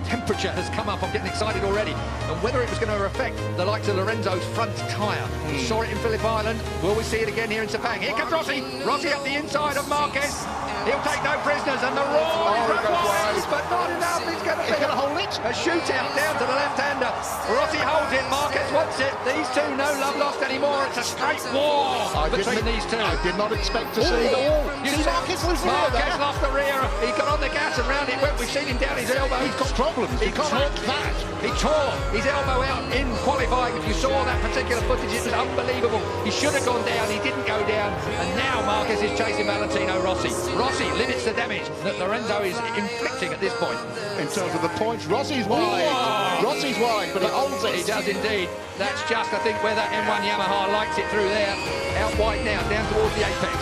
temperature has come up. I'm getting excited already. And whether it was going to affect the likes of Lorenzo's front tyre. We saw it in Phillip Island. Will we see it again here in Sepang? Here comes Rossi. Rossi up the inside of Marquez. He'll take no prisoners, and the roar is wide, but not enough. He's going to hold it. A shootout down to the left-hander. Rossi holds it. Marquez wants it. These two, no love lost anymore. It's a straight war between these two. I did not expect to see the wall. You see Marquez lose the rear there. Lost the rear. He got on the gas and round it went. We've seen him down his elbow. He's got problems. He can't that. He tore his elbow out in qualifying. If you saw that particular footage, it was unbelievable. He should have gone down. He didn't go down. And now Marquez is chasing Valentino Rossi. Rossi limits the damage that Lorenzo is inflicting at this point. In terms of the points, Rossi's wide. Whoa. Rossi's wide, but he holds it. He does indeed. That's just, I think, where that M1 Yamaha likes it through there. Out wide now, down towards the apex.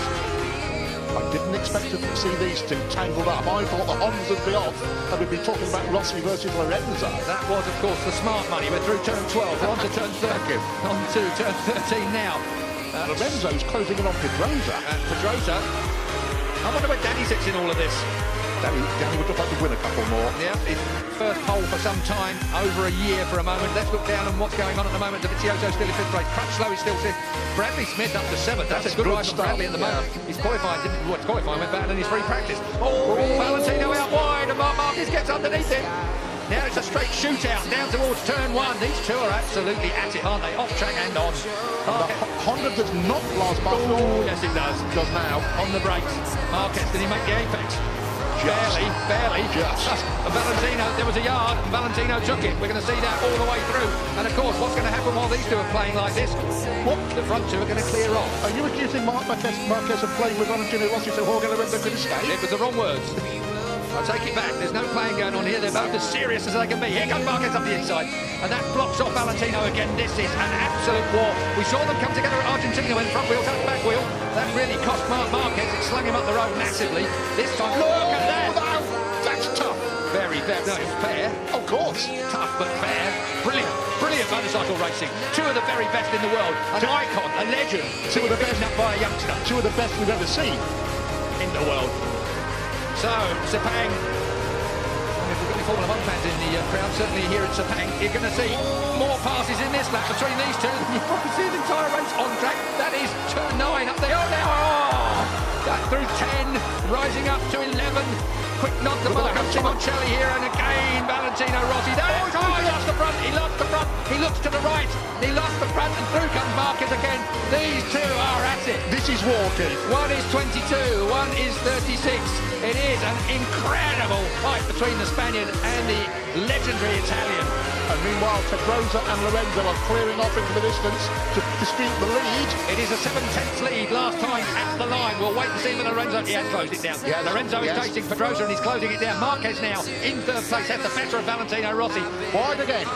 I didn't expect to see these two tangled up. I thought the Hondas would be off, and we'd be talking about Rossi versus Lorenzo. That was, of course, the smart money. We're through turn 12. We're on to turn 13. On to turn 13 now. Lorenzo's closing in on Pedrosa. Pedrosa. I wonder where Danny sits in all of this. Danny would look like to win a couple more. Yeah, his first pole for some time, over a year for a moment. Let's look down on what's going on at the moment. Dovizioso still in fifth place. Crutchlow is still fifth. Bradley Smith up to seventh. That's a good ride for Bradley at the moment. He's qualified, went better than his free practice. Oh, Valentino out wide, and Marquez gets underneath him. Now it's a straight shootout down towards turn one. These two are absolutely at it, aren't they? Off track and on. Honda does not last by. Oh, yes it does. Does now. On the brakes. Marquez, did he make the apex? Barely. Just. Valentino, there was a yard, and Valentino took it. We're going to see that all the way through. And of course, what's going to happen while these two are playing like this? The front two are going to clear off. Are you accusing Marquez of playing with Valentino Rossi so Jorge Lorenzo could escape? It was the wrong words. I'll take it back. There's no playing going on here. They're both as serious as they can be. Here comes Marquez up the inside. And that blocks off Valentino again. This is an absolute war. We saw them come together at Argentina when front wheel touched back wheel. That really cost Marquez. It slung him up the road massively. This time, look at that. That's tough. Very fair. No, it's fair. Of course. Tough, but fair. Brilliant motorcycle racing. Two of the very best in the world. An icon, a legend. Two of the best up by a youngster. Two of the best we've ever seen in the world. So, Sepang, if we've got any Formula 1 fans in the crowd, certainly here at Sepang, you're going to see more passes in this lap between these two. You probably see the entire race on track. That is turn 9 up there. Oh, now, that through 10, rising up to 11. Quick nod to Marco Simoncelli here, and again, Valentino Rossi. He lost the front, he lost the front. He looks to the right, he lost the front, and through comes Marquez again. These two are at it. This is walking. One is 22, one is 36. It is an incredible fight between the Spaniard and the legendary Italian. And meanwhile, Pedrosa and Lorenzo are clearing off into the distance to dispute the lead. It is a 7/10 lead last time at the line. We'll wait and see whether Lorenzo... He has closed it down. Yes, Lorenzo is chasing Pedrosa and he's closing it down. Marquez now in third place has the better of Valentino Rossi. Wide again.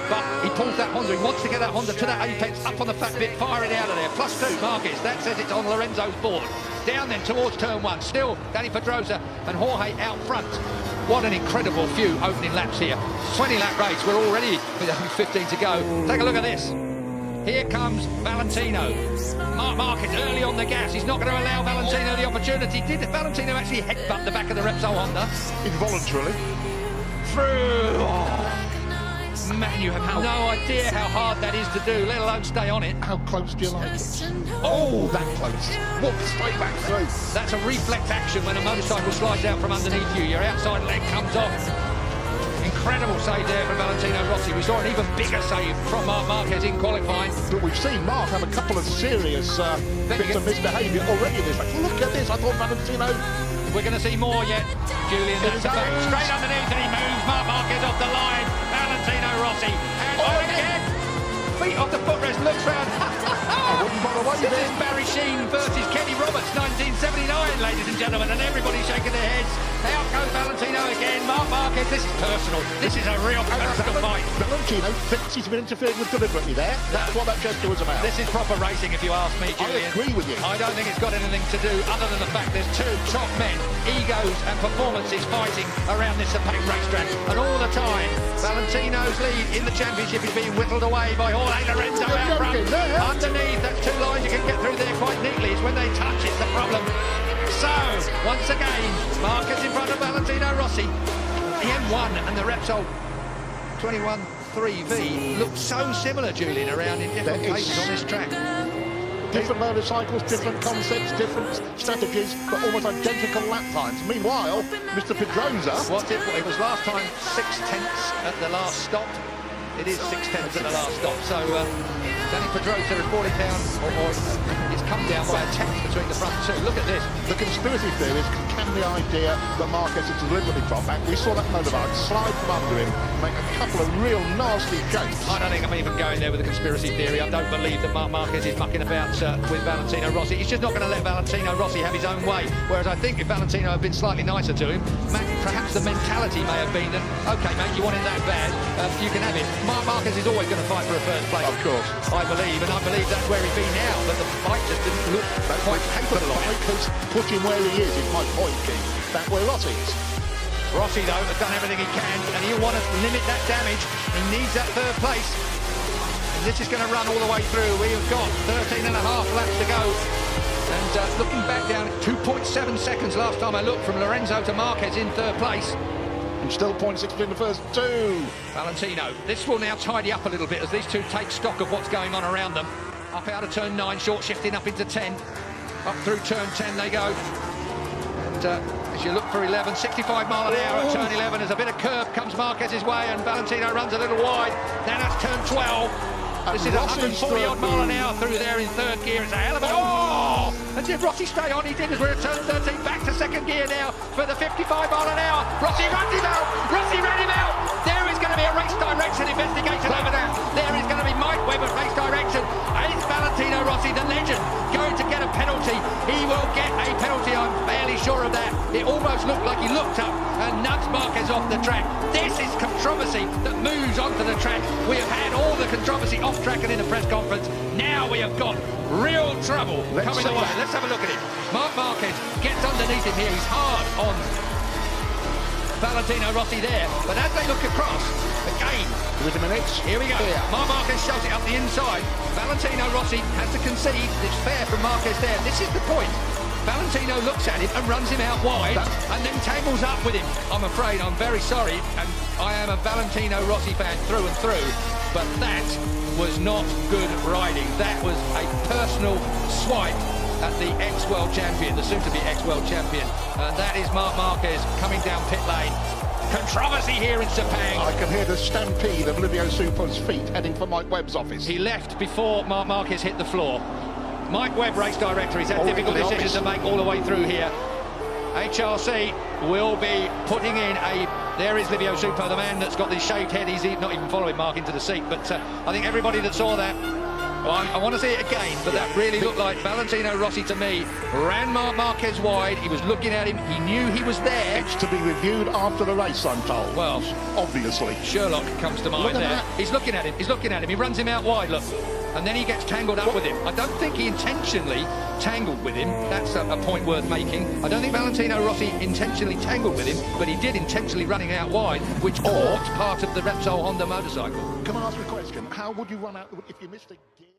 But he pulls that Honda. He wants to get that Honda to that apex, up on the fat bit, fire it out of there. +2 Marquez. That says it's on Lorenzo's board. Down then towards turn 1. Still Danny Pedrosa and Jorge out front. What an incredible few opening laps here. 20-lap race. We're already with only 15 to go. Take a look at this. Here comes Valentino. Marquez early on the gas. He's not going to allow Valentino the opportunity. Did Valentino actually headbutt the back of the Repsol Honda? Involuntarily. Through. Oh. Man, you have no idea how hard that is to do, let alone stay on it. How close do you like it? Oh, that close. Walk straight back through. That's a reflex action when a motorcycle slides out from underneath you. Your outside leg comes off. Incredible save there from Valentino Rossi. We saw an even bigger save from Marquez in qualifying. But we've seen Mark have a couple of serious bits of misbehaviour already in this race. Look at this. I thought Valentino... We're going to see more yet. Julian, that's straight underneath and he moves Marquez off the line. Valentino Rossi. And again. Feet off the footrest, looks round. This is Barry Sheen versus Kenny Roberts, 1979, ladies and gentlemen, and everybody's shaking their heads. Out goes Valentino again. Marquez, this is personal. This is a real personal fight. Valentino thinks he's been interfering with deliberately there. That's what that gesture was about. This is proper racing, if you ask me, Julian. I agree with you. I don't think it's got anything to do other than the fact there's two top men, egos and performances fighting around this Sepang racetrack. And all the time, Valentino's lead in the championship is being whittled away by Jorge Lorenzo out front. Underneath, that's two lines you can get through there quite neatly. It's when they touch, it's the problem. So, once again, Marquez in front of Valentino Rossi. the M1 and the Repsol 21-3V look so similar, Julian, around in different places on this track. Different motorcycles, different concepts, different strategies, but almost identical lap times. Meanwhile, Mr. Pedrosa... What's it? It was last time 6/10 at the last stop. It is 6/10 at the last stop. So Danny Pedrosa has brought it down, or it's come down by a tenth between the front two. Look at this. The conspiracy theories can the idea that Marquez had deliberately dropped back. We saw that motorbike slide from under him, make a couple of real nasty jumps. I don't think I'm even going there with the conspiracy theory. I don't believe that Marquez is mucking about with Valentino Rossi. He's just not going to let Valentino Rossi have his own way. Whereas I think if Valentino had been slightly nicer to him, perhaps the mentality may have been that, OK, mate, you want it that bad, you can have it. Marquez is always going to fight for a first place. Of course. I believe, and I believe that's where he's been now, but the bike just didn't look quite capable of it. The bike has put him where he is my point, Keith. Back where Rossi is. Rossi, though, has done everything he can, and he'll want to limit that damage. He needs that third place. And this is going to run all the way through. We've got 13 and a half laps to go. And looking back down, 2.7 seconds last time I looked from Lorenzo to Marquez in third place. And still 0.6 in the first two. Valentino. This will now tidy up a little bit as these two take stock of what's going on around them. Up out of turn 9, short shifting up into 10. Up through turn 10 they go. And as you look for 11, 65 mile an hour at turn 11, as a bit of curb comes Marquez's way and Valentino runs a little wide. Then that's turn 12. This is 140 odd mile an hour through there in third gear. It's a hell of a... Oh! And did Rossi stay on? He did, as we're at turn 13, back to second gear now for the 55 mile an hour. Rossi runs him out! Rossi ran him out! There is going to be a race direction investigation over there. There is going to be Mike Webber race direction. Is Valentino Rossi, the legend, going to get a penalty? He will get a penalty, I'm fairly sure of that. It almost looked like he looked up and nudged Marquez off the track. This is controversy that moves onto the track. We have had all the controversy off track and in the press conference. Now we have got real trouble coming away. Let's have a look at it. Marquez gets underneath him here. He's hard on Valentino Rossi there. But as they look across, again, with a minute. Here we go. Yeah. Marquez shoves it up the inside. Valentino Rossi has to concede. It's fair from Marquez there. This is the point. Valentino looks at him and runs him out wide and then tangles up with him. I'm afraid, I'm very sorry, and I am a Valentino Rossi fan through and through, but that was not good riding. That was a personal swipe at the ex-world champion, the soon-to-be ex-world champion. That is Marquez coming down pit lane. Controversy here in Sepang. I can hear the stampede of Livio Supo's feet heading for Mike Webb's office. He left before Marquez hit the floor. Mike Webb, race director, he's had difficult decisions to make all the way through here. HRC will be putting in a... There is Livio Supo, the man that's got the shaved head. He's not even following Mark into the seat, but I think everybody that saw that... Well, I want to see it again, but that really looked like Valentino Rossi to me. Ran Marquez wide, he was looking at him, he knew he was there. It's to be reviewed after the race, I'm told. Well, obviously. Sherlock comes to mind there. He's looking at him, he runs him out wide, look. And then he gets tangled up with him. I don't think he intentionally tangled with him. That's a point worth making. I don't think Valentino Rossi intentionally tangled with him, but he did intentionally running out wide, which caught part of the Repsol Honda motorcycle. Can I ask you a question? How would you run out if you missed a gear?